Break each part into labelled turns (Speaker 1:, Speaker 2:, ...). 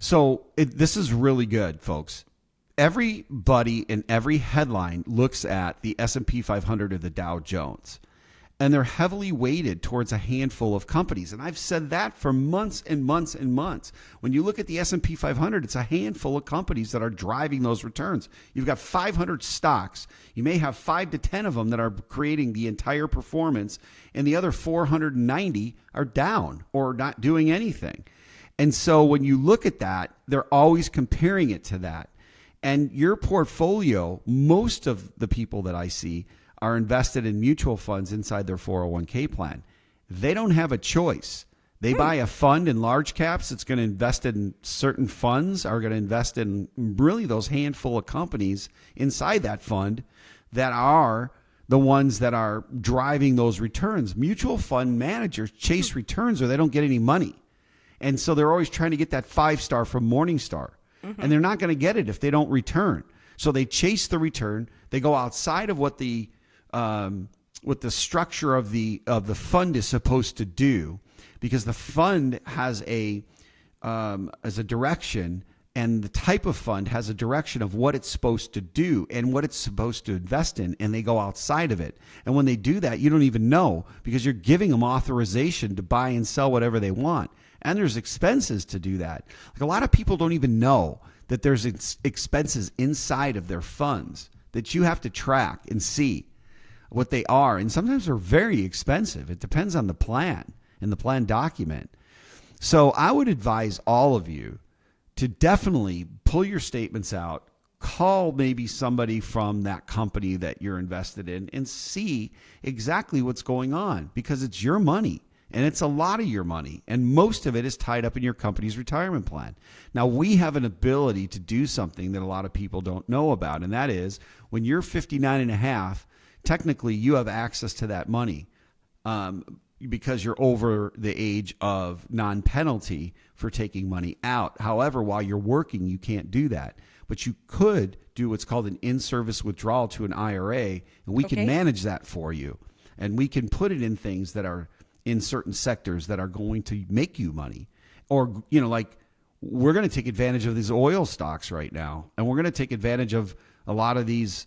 Speaker 1: So this is really good, folks. Everybody in every headline looks at the S&P 500 or the Dow Jones, and they're heavily weighted towards a handful of companies. And I've said that for months and months and months. When you look at the S&P 500, it's a handful of companies that are driving those returns. You've got 500 stocks. You may have 5 to 10 of them that are creating the entire performance, and the other 490 are down or not doing anything. And so when you look at that, they're always comparing it to that. And your portfolio, most of the people that I see are invested in mutual funds inside their 401k plan. They don't have a choice. They buy a fund in large caps that's going to invest in certain funds, are going to invest in really those handful of companies inside that fund that are the ones that are driving those returns. Mutual fund managers chase returns or they don't get any money. And so they're always trying to get that 5-star from Morningstar. And they're not going to get it if they don't return. So they chase the return. They go outside of what the structure of the fund is supposed to do, because the fund has a direction, and the type of fund has a direction of what it's supposed to do and what it's supposed to invest in, and they go outside of it. And when they do that, you don't even know, because you're giving them authorization to buy and sell whatever they want. And there's expenses to do that. Like, a lot of people don't even know that there's expenses inside of their funds that you have to track and see what they are. And sometimes they're very expensive. It depends on the plan and the plan document. So I would advise all of you to definitely pull your statements out, call maybe somebody from that company that you're invested in, and see exactly what's going on, because it's your money. And it's a lot of your money, and most of it is tied up in your company's retirement plan. Now, we have an ability to do something that a lot of people don't know about, and that is when you're 59 and a half, technically you have access to that money because you're over the age of non-penalty for taking money out. However, while you're working, you can't do that. But you could do what's called an in-service withdrawal to an IRA, and we can manage that for you. And we can put it in things that are in certain sectors that are going to make you money. Or, like, we're going to take advantage of these oil stocks right now. And we're going to take advantage of a lot of these,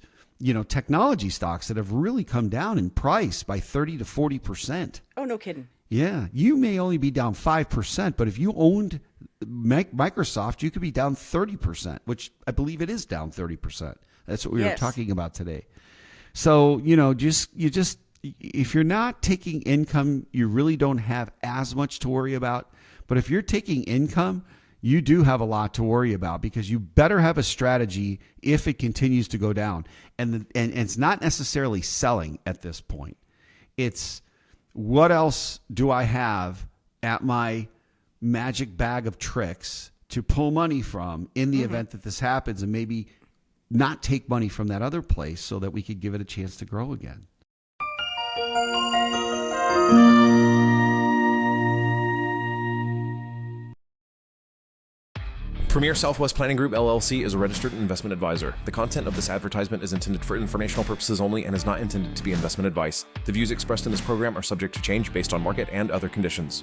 Speaker 1: technology stocks that have really come down in price by 30 to 40%.
Speaker 2: Oh, no kidding.
Speaker 1: Yeah. You may only be down 5%, but if you owned Microsoft, you could be down 30%, which I believe it is down 30%. That's what we were talking about today. So, if you're not taking income, you really don't have as much to worry about. But if you're taking income, you do have a lot to worry about, because you better have a strategy if it continues to go down. And it's not necessarily selling at this point. It's, what else do I have at my magic bag of tricks to pull money from in the event that this happens, and maybe not take money from that other place so that we could give it a chance to grow again.
Speaker 3: Premier Southwest Planning Group, LLC is a registered investment advisor. The content of this advertisement is intended for informational purposes only and is not intended to be investment advice. The views expressed in this program are subject to change based on market and other conditions.